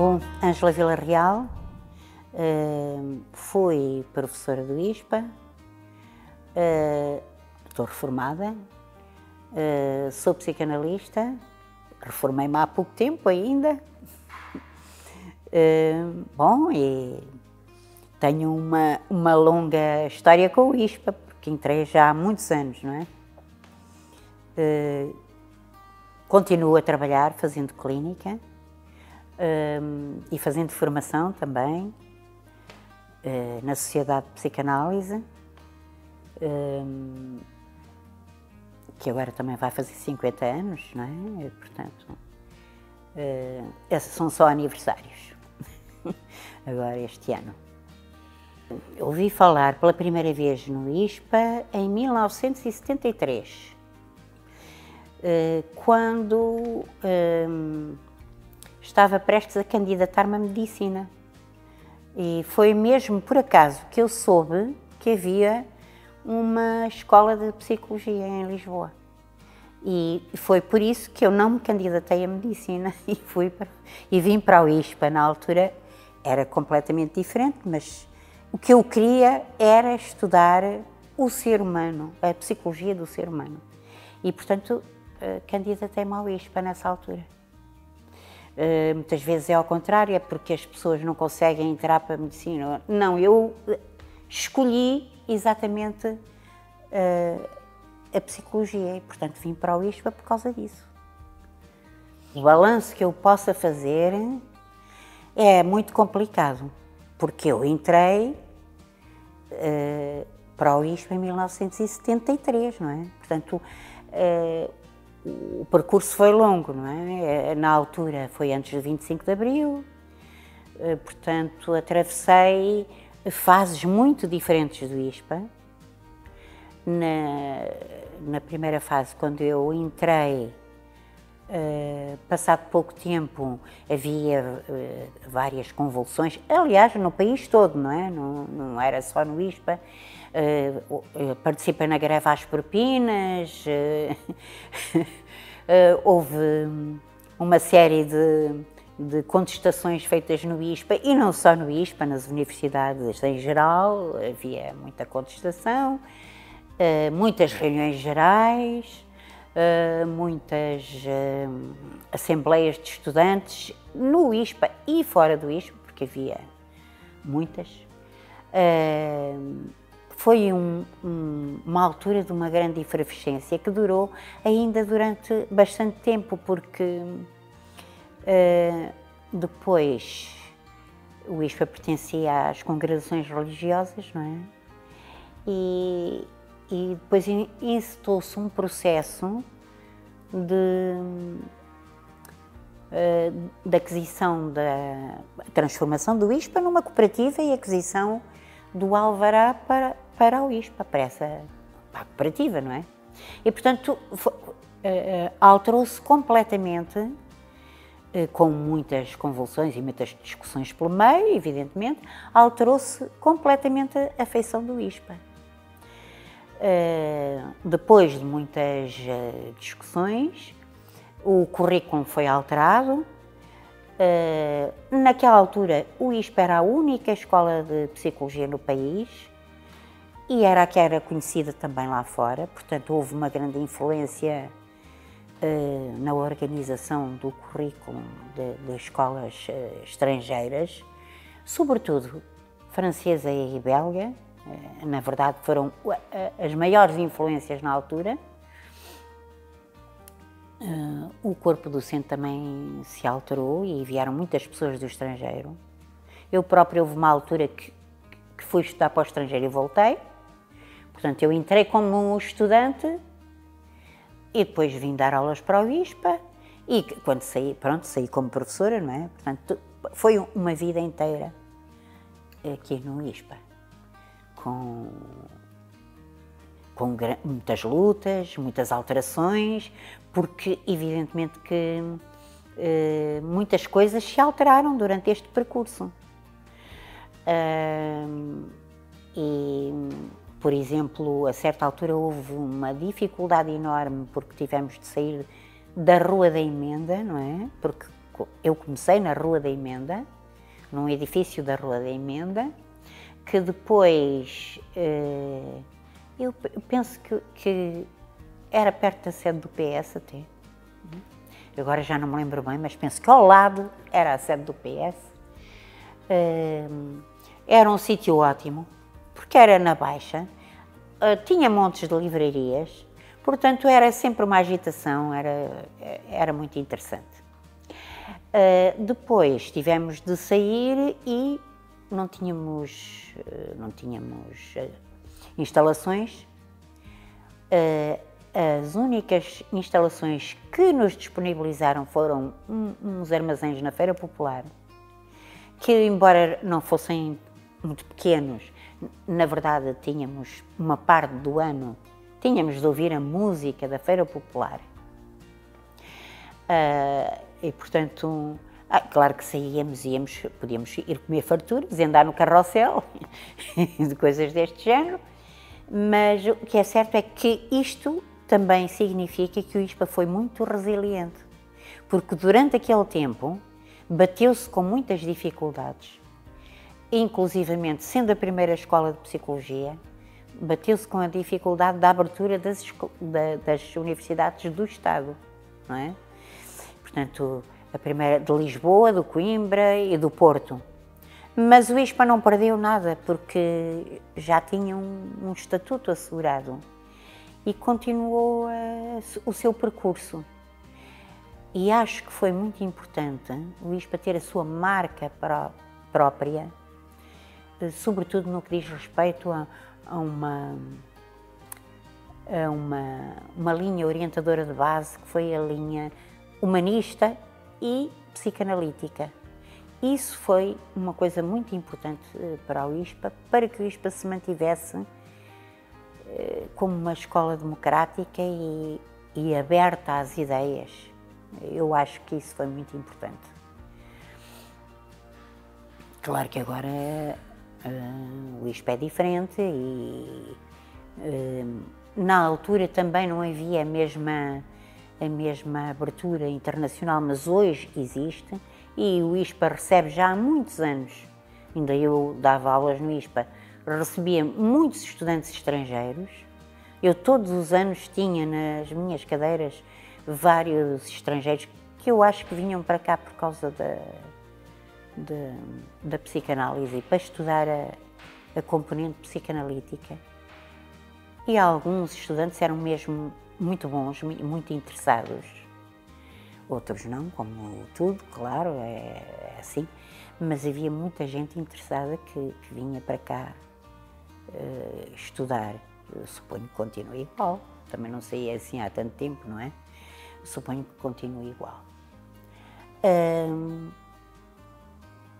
Bom, Ângela Villarreal, fui professora do ISPA, estou reformada, sou psicanalista, reformei-me há pouco tempo ainda. Bom, e tenho uma longa história com o ISPA, porque entrei já há muitos anos, não é? Continuo a trabalhar fazendo clínica e fazendo formação também na Sociedade de Psicanálise, que agora também vai fazer 50 anos, não é? Portanto, esses são só aniversários, agora este ano. Ouvi falar pela primeira vez no ISPA em 1973, quando estava prestes a candidatar-me à medicina. E foi mesmo por acaso que eu soube que havia uma escola de psicologia em Lisboa. E foi por isso que eu não me candidatei à medicina e vim para o ISPA. Na altura era completamente diferente, mas o que eu queria era estudar o ser humano, a psicologia do ser humano. E, portanto, candidatei-me ao ISPA nessa altura. Muitas vezes é ao contrário, é porque as pessoas não conseguem entrar para a medicina. Não, eu escolhi exatamente a psicologia e, portanto, vim para o ISPA por causa disso. O balanço que eu possa fazer é muito complicado, porque eu entrei para o ISPA em 1973, não é? Portanto, o percurso foi longo, não é? Na altura foi antes do 25 de Abril, portanto, atravessei fases muito diferentes do ISPA. Na primeira fase, quando eu entrei, passado pouco tempo, havia várias convulsões, aliás, no país todo, não é? Não era só no ISPA. Participei na greve às propinas, houve uma série de contestações feitas no ISPA, e não só no ISPA, nas universidades em geral, havia muita contestação, muitas reuniões gerais, muitas assembleias de estudantes, no ISPA e fora do ISPA, porque havia muitas. Foi uma altura de uma grande efervescência que durou ainda durante bastante tempo, porque depois o ISPA pertencia às congregações religiosas, não é? E depois incitou-se um processo de aquisição, da transformação do ISPA numa cooperativa e aquisição do alvará para o ISPA, para a cooperativa, não é? E, portanto, alterou-se completamente, com muitas convulsões e muitas discussões pelo meio, evidentemente, alterou-se completamente a feição do ISPA. Depois de muitas discussões, o currículo foi alterado. Naquela altura, o ISPA era a única escola de psicologia no país e era a que era conhecida também lá fora, portanto houve uma grande influência na organização do currículo de escolas estrangeiras, sobretudo francesa e belga. Na verdade foram as maiores influências na altura. O corpo docente também se alterou e vieram muitas pessoas do estrangeiro. Eu própria houve uma altura que fui estudar para o estrangeiro e voltei. Portanto, eu entrei como estudante e depois vim dar aulas para o ISPA e quando saí, pronto, saí como professora, não é? Portanto, foi uma vida inteira aqui no ISPA, com muitas lutas, muitas alterações, porque evidentemente que muitas coisas se alteraram durante este percurso. E, por exemplo, a certa altura houve uma dificuldade enorme porque tivemos de sair da Rua da Emenda, não é? Porque eu comecei na Rua da Emenda, num edifício da Rua da Emenda, que depois, eu penso que era perto da sede do PS até. Agora já não me lembro bem, mas penso que ao lado era a sede do PS. Era um sítio ótimo, porque era na Baixa, tinha montes de livrarias, portanto era sempre uma agitação, era muito interessante. Depois tivemos de sair e não tínhamos instalações. As únicas instalações que nos disponibilizaram foram uns armazéns na Feira Popular, que embora não fossem muito pequenos, na verdade tínhamos uma parte do ano, tínhamos de ouvir a música da Feira Popular. E portanto, claro que saíamos, podíamos ir comer farturas, andar no carrossel, de coisas deste género, mas o que é certo é que isto também significa que o ISPA foi muito resiliente, porque durante aquele tempo bateu-se com muitas dificuldades, inclusivamente sendo a primeira escola de psicologia, bateu-se com a dificuldade da abertura das universidades do Estado, não é? Portanto, a primeira de Lisboa, do Coimbra e do Porto. Mas o ISPA não perdeu nada, porque já tinha um estatuto assegurado e continuou o seu percurso. E acho que foi muito importante o ISPA ter a sua marca própria, sobretudo no que diz respeito a uma linha orientadora de base, que foi a linha humanista e psicanalítica. Isso foi uma coisa muito importante para o ISPA, para que o ISPA se mantivesse como uma escola democrática e aberta às ideias. Eu acho que isso foi muito importante. Claro que agora o ISPA é diferente e na altura também não havia a mesma abertura internacional, mas hoje existe e o ISPA recebe já há muitos anos, ainda eu dava aulas no ISPA, recebia muitos estudantes estrangeiros. Eu todos os anos tinha nas minhas cadeiras vários estrangeiros que eu acho que vinham para cá por causa da psicanálise, para estudar a componente psicanalítica. E alguns estudantes eram mesmo muito bons, muito interessados. Outros não, como tudo, claro, é assim. Mas havia muita gente interessada que vinha para cá estudar. Eu suponho que continue igual. Também não sei assim há tanto tempo, não é? Suponho que continue igual.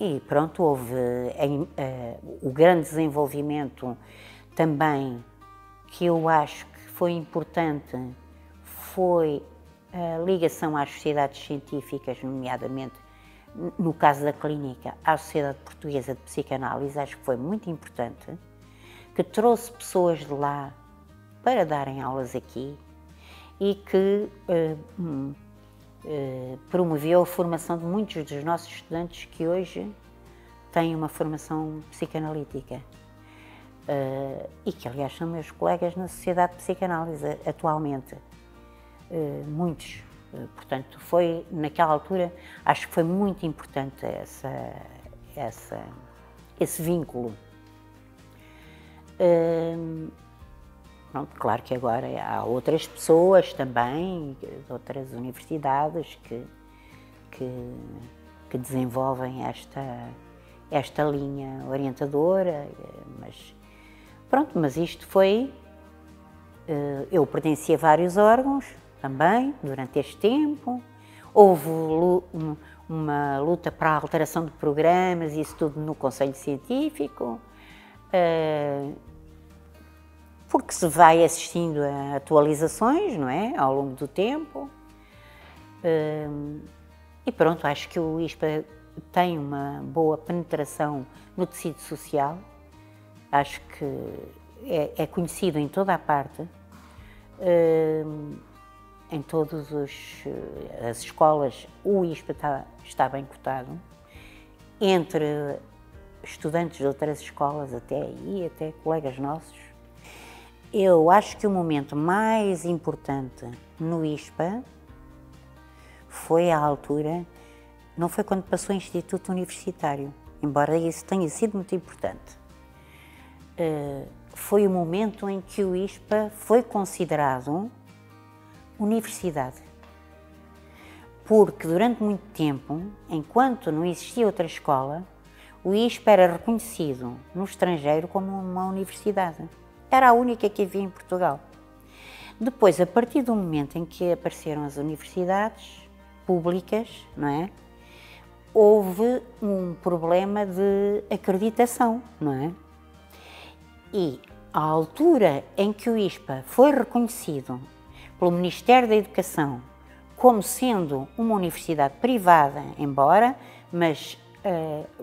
E pronto, houve o grande desenvolvimento também, que eu acho que foi importante, foi a ligação às sociedades científicas, nomeadamente, no caso da clínica, à Sociedade Portuguesa de Psicanálise. Acho que foi muito importante, que trouxe pessoas de lá para darem aulas aqui e que promoveu a formação de muitos dos nossos estudantes que hoje têm uma formação psicanalítica. E que, aliás, são meus colegas na Sociedade de Psicanálise atualmente. Muitos. Portanto, foi, naquela altura, acho que foi muito importante esse vínculo. Pronto, claro que agora há outras pessoas também, de outras universidades, que desenvolvem esta linha orientadora, mas isto foi... Eu pertenci a vários órgãos também, durante este tempo. Houve uma luta para a alteração de programas, isso tudo no Conselho Científico, porque se vai assistindo a atualizações, não é, ao longo do tempo. E pronto, acho que o ISPA tem uma boa penetração no tecido social. Acho que é conhecido em toda a parte. em todas as escolas o ISPA está bem cotado, entre estudantes de outras escolas até colegas nossos. Eu acho que o momento mais importante no ISPA foi a altura, não foi quando passou o Instituto Universitário, embora isso tenha sido muito importante. Foi o momento em que o ISPA foi considerado universidade. Porque durante muito tempo, enquanto não existia outra escola, o ISPA era reconhecido no estrangeiro como uma universidade. Era a única que havia em Portugal. Depois, a partir do momento em que apareceram as universidades públicas, não é? Houve um problema de acreditação, não é? E à altura em que o ISPA foi reconhecido pelo Ministério da Educação como sendo uma universidade privada, mas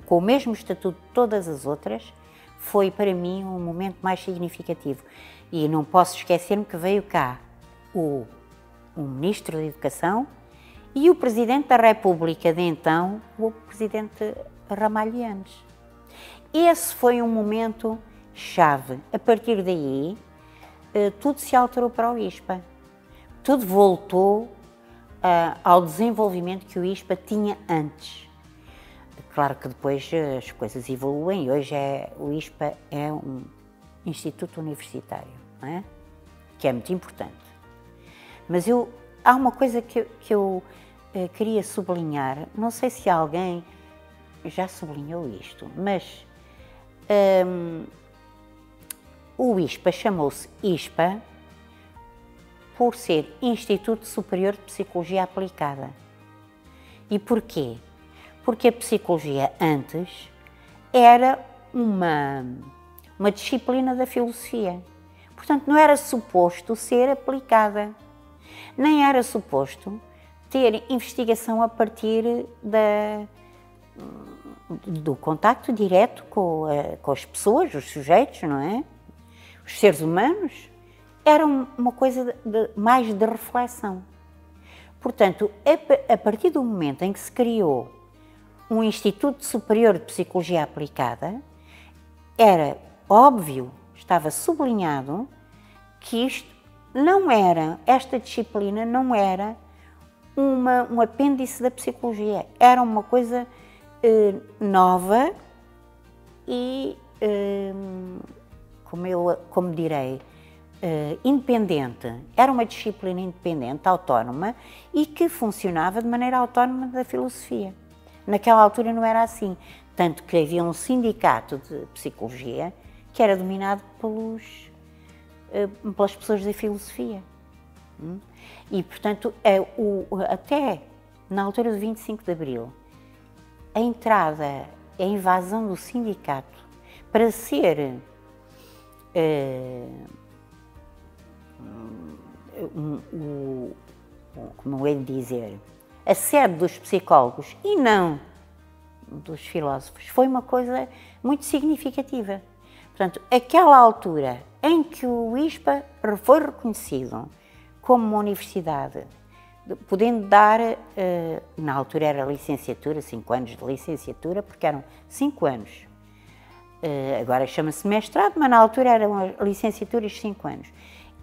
com o mesmo estatuto de todas as outras, foi para mim um momento mais significativo. E não posso esquecer-me que veio cá o Ministro da Educação e o Presidente da República de então, o Presidente Ramalhianes. Esse foi um momento chave. A partir daí, tudo se alterou para o ISPA. Tudo voltou ao desenvolvimento que o ISPA tinha antes. Claro que depois as coisas evoluem e hoje o ISPA é um instituto universitário, não é? Que é muito importante. Mas há uma coisa que eu queria sublinhar, não sei se alguém já sublinhou isto, mas o ISPA chamou-se ISPA por ser Instituto Superior de Psicologia Aplicada. E porquê? Porque a psicologia antes era uma disciplina da filosofia. Portanto, não era suposto ser aplicada. Nem era suposto ter investigação a partir do contacto direto com as pessoas, os sujeitos, não é? Os seres humanos. Era uma coisa mais de reflexão. Portanto, a partir do momento em que se criou um Instituto Superior de Psicologia Aplicada, era óbvio, estava sublinhado, que esta disciplina não era um apêndice da psicologia, era uma coisa nova e, como direi, independente. Era uma disciplina independente, autónoma e que funcionava de maneira autónoma da filosofia. Naquela altura não era assim, tanto que havia um sindicato de psicologia que era dominado pelas pessoas da filosofia. E, portanto, até na altura do 25 de Abril, a invasão do sindicato para ser como é de dizer, a sede dos psicólogos e não dos filósofos, foi uma coisa muito significativa. Portanto, aquela altura em que o ISPA foi reconhecido como uma universidade, podendo dar, na altura era licenciatura, 5 anos de licenciatura, porque eram 5 anos. Agora chama-se mestrado, mas na altura eram licenciaturas de 5 anos.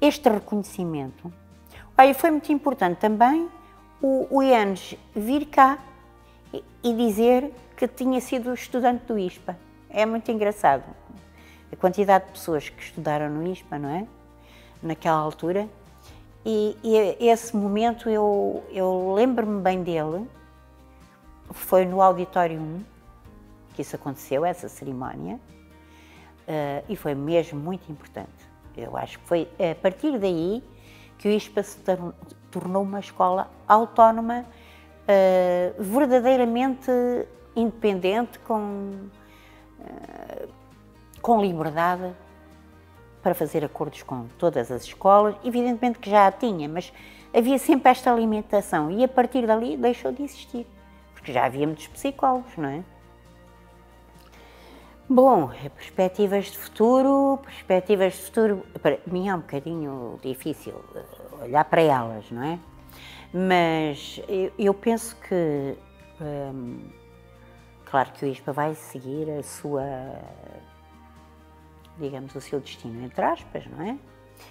Este reconhecimento, foi muito importante também o IANES vir cá e dizer que tinha sido estudante do ISPA. É muito engraçado a quantidade de pessoas que estudaram no ISPA, não é? Naquela altura. E esse momento eu lembro-me bem dele, foi no Auditório 1 que isso aconteceu, essa cerimónia, e foi mesmo muito importante. Eu acho que foi a partir daí que o ISPA se tornou uma escola autónoma, verdadeiramente independente, com liberdade para fazer acordos com todas as escolas. Evidentemente que já a tinha, mas havia sempre esta limitação e a partir dali deixou de existir, porque já havia muitos psicólogos, não é? Bom, perspectivas de futuro, para mim é um bocadinho difícil olhar para elas, não é? Mas eu penso que, claro que o ISPA vai seguir a sua, digamos, o seu destino, entre aspas, não é?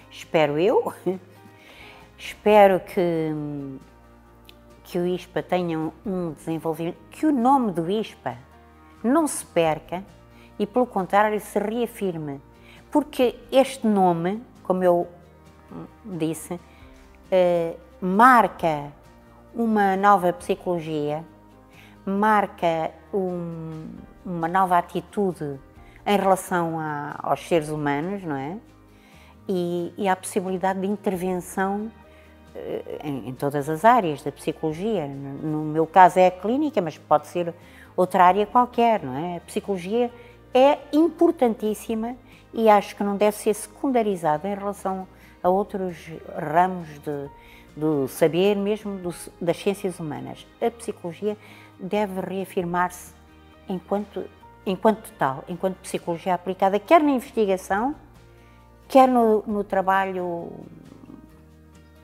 Espero eu. Espero que o ISPA tenha um desenvolvimento, que o nome do ISPA não se perca e, pelo contrário, se reafirme. Porque este nome, como eu disse, marca uma nova psicologia, marca uma nova atitude em relação aos seres humanos, não é? E há a possibilidade de intervenção em todas as áreas da psicologia. No meu caso é a clínica, mas pode ser outra área qualquer, não é? A psicologia é importantíssima e acho que não deve ser secundarizada em relação a outros ramos do saber, mesmo das ciências humanas. A psicologia deve reafirmar-se enquanto tal, enquanto psicologia aplicada, quer na investigação, quer no trabalho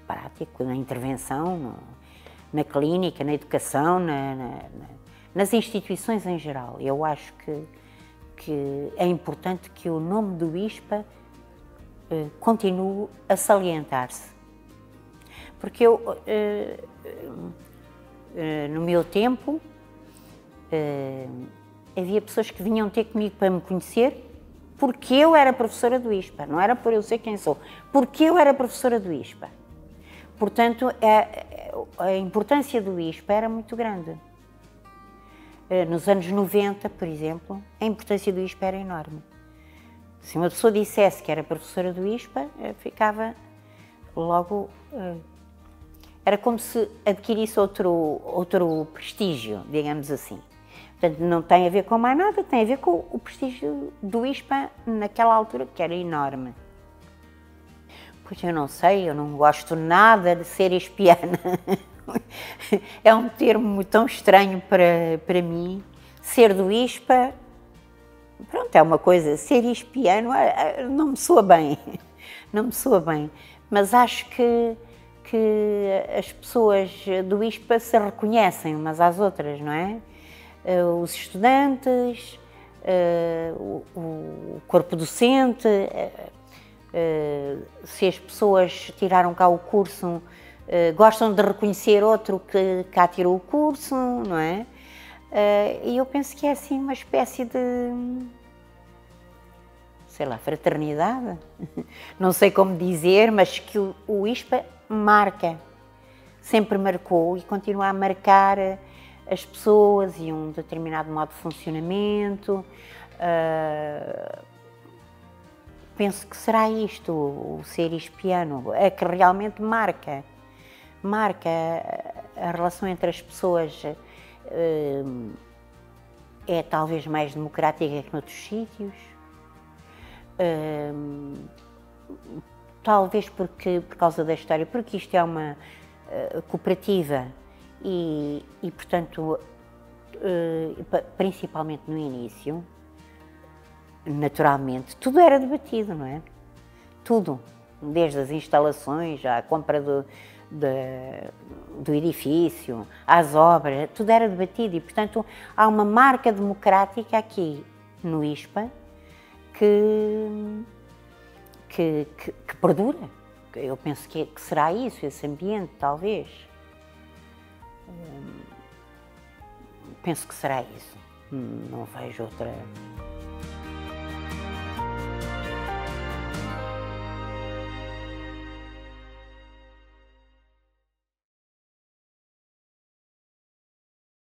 prático, na intervenção, na clínica, na educação, nas instituições em geral. Eu acho que é importante que o nome do ISPA continue a salientar-se. Porque eu, no meu tempo, havia pessoas que vinham ter comigo para me conhecer porque eu era professora do ISPA, não era por eu ser quem sou, porque eu era professora do ISPA. Portanto, a importância do ISPA era muito grande. Nos anos 90, por exemplo, a importância do ISPA era enorme. Se uma pessoa dissesse que era professora do ISPA, ficava logo... Era como se adquirisse outro prestígio, digamos assim. Portanto, não tem a ver com mais nada, tem a ver com o prestígio do ISPA naquela altura, que era enorme. Pois eu não sei, eu não gosto nada de ser ispiana. É um termo tão estranho para mim. Ser do ISPA, pronto, é uma coisa. Ser ispiano não me soa bem. Não me soa bem. Mas acho que as pessoas do ISPA se reconhecem umas às outras, não é? Os estudantes, o corpo docente, se as pessoas tiraram cá o curso, gostam de reconhecer outro que cá tirou o curso, não é? E eu penso que é assim uma espécie de, sei lá, fraternidade, não sei como dizer, mas que o ISPA marca, sempre marcou e continua a marcar as pessoas e um determinado modo de funcionamento. Penso que será isto, o ser ispiano, é que realmente marca a relação entre as pessoas, é talvez mais democrática que noutros sítios, talvez por causa da história, porque isto é uma cooperativa e portanto, principalmente no início, naturalmente, tudo era debatido, não é? Tudo, desde as instalações, à compra do edifício, às obras, tudo era debatido e, portanto, há uma marca democrática aqui no ISPA que perdura. Eu penso que será isso, esse ambiente, talvez. Penso que será isso. Não vejo outra...